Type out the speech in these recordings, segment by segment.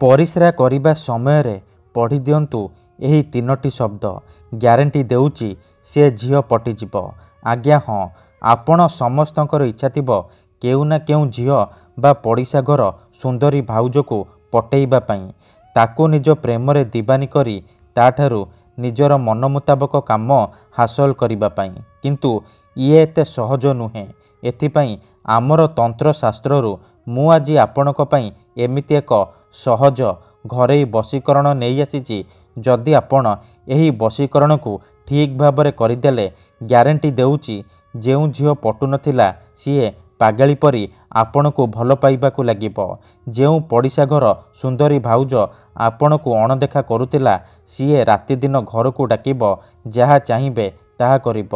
परिस्रा करिबा समय पढ़ी दियंतु एही तीनोटी शब्द ग्यारंटी देउची से झियो पटिजिब। आज्ञा हाँ, आपण समस्तंकर इच्छा थिबो केउ ना केउ झियो बा पड़िशा घर सुंदरी भाउज को पटेइबा पई, ताको निज प्रेम रे दीवानी करी ताठारु निजर मन मुताबक काम हासिल करिबा पई। किंतु ये एते सहज नुहे। एथिपाई आमर तंत्र शास्त्ररु मु आजी आपणक पई एमिति एक सहज घरेई बशीकरण नहीं आसीची। जदि आपण एही बशीकरण को ठीक भाबरे करिदेले ग्यारंटी देउची जेउ झियो पटु नथिला सीए पागली परी आपण को भल पाइबाकू लागिब। जेउ पड़िशा घर सुंदरी भाउज आपण को अणदेखा करुतिला सीए राति दिन घर को डाकिब, जहा चाहिबे ताहा करिब।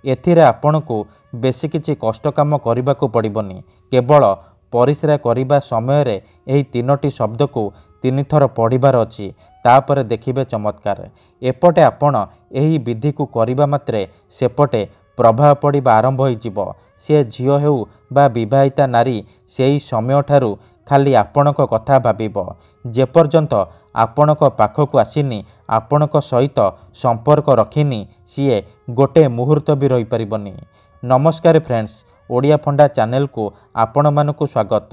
एथिरे आपण को बेसी किछि कष्ट काम करिबाकू पड़िबनी। केवल परिस्रा करिबा समय रे एही तीनोटी शब्द को 3 थर पढ़िबार अछि, तापरे देखिबे चमत्कार। एपटे आपण एही विधि को करिबा मात्रे सेपटे प्रभाव पड़िबा आरंभ होइजिब। से झियो हेउ बा विवाहिता नारी सेही समय ठारू खाली आपणक कथा भाबिब। जेपर्यंत आपणक पाखकू आसिनी, आपणक सहित संपर्क रखिनी, सीए गोटे मुहूर्त भी रही परिबनी। नमस्कार फ्रेंड्स, ओडिया फंडा चैनल को आपण मानकु स्वागत।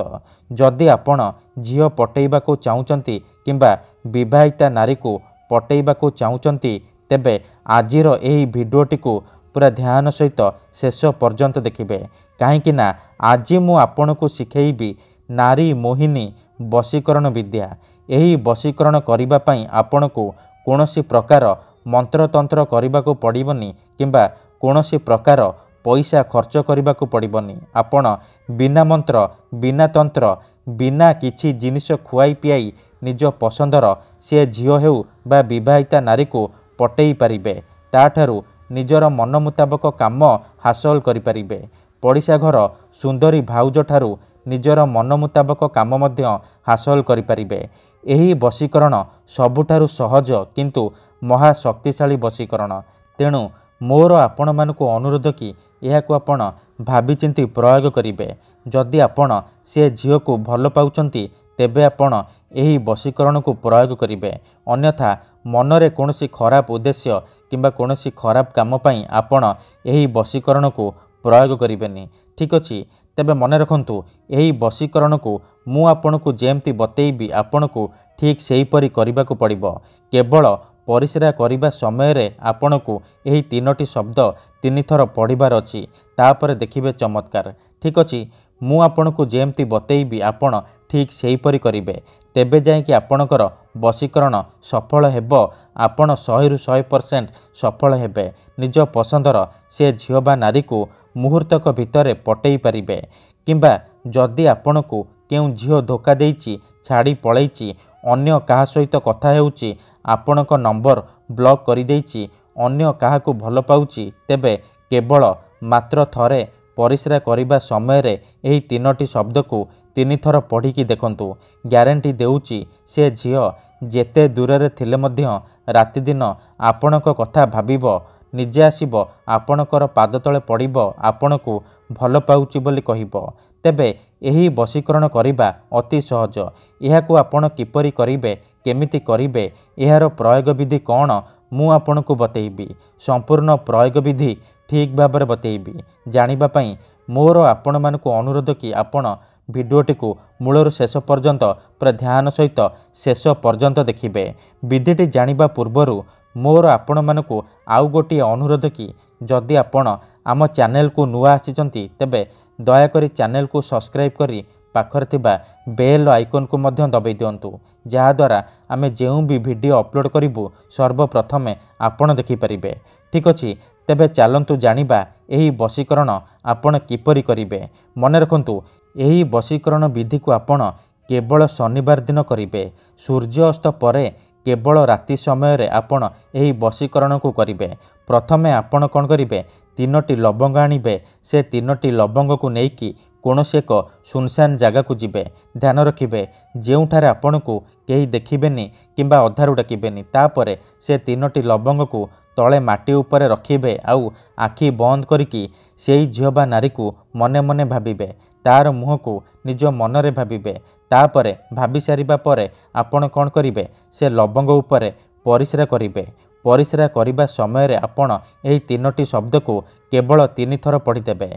जदि आपण झियो पटेइबाकू चाहुचंती किंबा विवाहिता नारी को पटेइबाकू चाहुचंती, तेबे आजिर एही भिडियोटी को पूरा ध्यान सहित शेष पर्यंत देखिबे। काहेकि ना आज मु आपणकू शिखेइबी नारी मोहिनी बशीकरण विद्या। एही बशीकरण करिबा पई आपणकू कोनोसी प्रकार मंत्रतंत्र करिबाकू पड़िबनी किंबा कोनोसी प्रकार पैसा खर्च करिबाकू पड़िबनी। आपण बिना मंत्र, बिना तंत्र, बिना किछि जिनिस खुआई पियाई निज पसंदर से झियो हेउ बा विवाहिता नारी को पटेई पारिबे। ताठारु निजर मन मुताबक काम हासिल करि पारिबे। पड़िशा घर सुंदरी भाउज ठारू निजर मन मुताबक काम मध्य हासिल करि पारिबे। एही बशीकरण सबुठारु सहज किंतु महा शक्तिशाली बशीकरण। तेणु मोर आपण मानकु अनुरोध कि एहाकू आपण भाबी चिंती प्रयोग करिबे। जदि आपण से झियो को भल पाउचंती, तेबे आपण एही बशीकरण को प्रयोग करिबे। अन्यथा मनरे कोनोसी खराब उद्देश्य किंबा कोनोसी खराब काम पई आपण एही बशीकरण को प्रयोग करिबेनी। ठीक अछि, तेबे मन रखंतु एही बशीकरण को मु आपणकू जेमती बतेइबी आपणकू ठीक सेही परी करिबाकू पड़िबो। केवल परिस्रा करिबा समय रे आपणकू एही तीनोटी शब्द 3 थर पढ़िबार अछि, तापरे देखिबे चमत्कार। ठीक अछि, मु आपणकू जेमती बतेइबी आपण ठीक सेही परी करिबे। तेबे जाय कि आपणकर बशीकरण सफल हेबो। आपण 100 रु 100% सफल हेबे। निज पसंदर से झियो बा नारी को मुहूर्तक भितरे पटेई पारिबे। किंबा जदि आपणकू केउ झियो धोखा देइची, छाड़ी पळेइची, अन्य काहा सहित कथा हेउची, आपणक नंबर ब्लॉक करि देइची, अन्य काहाकू भल पाउची, तेबे केवल मात्र थरे परिस्रा करिबा समय रे एही तीनोटी शब्द को 3 थर पढ़िकी देखंतु। ग्यारंटी देउची से झियो जेते दूर थिले मध्य राति दिन आपणक कथा भाबिबो, निजे आसीबो, आपणकर पाद तले पड़िबो, आपणकू भल पाउची बोली कहिबो। तेबे एही बशीकरण करिबा अति सहज। एहाकू आपण किपरि करिबे, केमिति करिबे, एहार प्रयोग विधि कौन मु आपणकू बतेइबी। संपूर्ण प्रयोग विधि ठीक भाबरे बतेइबी। जानिबा पई मोर आपण मानकू अनुरोध कि आपण भिडियोटी को मूलर शेष पर्यंत पूरा ध्यान सहित शेष पर्यंत देखिबे। विधिटी जानिबा पूर्वरु मोर आपण मानकू आउ गोटी अनुरोध कि जदि आपण आम चैनल को नुआ आसीचंती, तेबे दयाकरी चैनल को सब्सक्राइब करी पाखर थिबा बेल आइकन को मध्य दबाई दियंतु, जहा द्वारा आमे जेउ भी वीडियो अपलोड करिबु सर्वप्रथमे आपण देखि परिबे। ठीक अछि, तेबे चालंतु जानिबा एही बशीकरण आपण किपरि करिबे। मन रखंतु एही बशीकरण विधि को आपण केवल शनिवार दिन करिबे। सूर्य अस्त परे केवल राति समय रे आपण एही बशीकरण को करिबे। प्रथमे आपण कोन करिबे, 3टी लवंग आनिबे। से 3टी लवंग को नेकी कोनोसी एक सुनसान जगह को जिबे। ध्यान रखिबे जेउठारे आपण को केही देखिबेनी किंबा अधारू डाकिबेनी। तापरे से 3टी लवंग को तले माटी उपरे रखिबे। आउ आखि बंद करिकी सेही झियो बा नारी को मने मने भाबिबे। तार मुह को निज मनरे भाबिबे। तापरे भाभी सारिबा परे आपण कौन करिवे से लवंग उपरे परिस्रा करिवे। परिस्रा करिबा समय रे आपण एही तीनोटी शब्द को केवल 3 थर पढ़ीदेवे।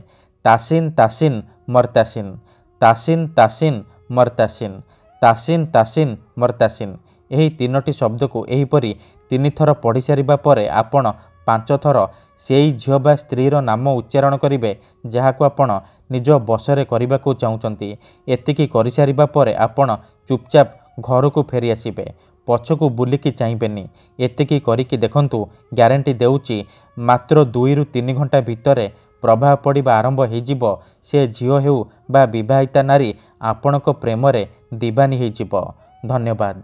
तासिन तासिन मरतासिन, तासिन तासिन मरतासिन, तासिन तासिन मरतासिन। एही तीनोटी शब्द को एहीपरि 3 थर पढ़ी सारिबा परे आपण 5 थर सेई झियो बा स्त्रीर नाम उच्चारण करिवे जहाको आपण निज बसरे करबाकू चाहुचंती। एतिकी करि सारिबा परे आपण चुपचाप घर को फेरी आसिबे, पछकू बुलिकी चाहिबेनी। एतिकी करिकी देखंतु ग्यारंटी देउची मात्र 2 रु 3 घंटा भितरे प्रभाव पड़िबा आरंभ होइजिबो। से झियो हेउ बा विवाहिता नारी आपणक प्रेम रे दीवानी होइजिबो। धन्यवाद।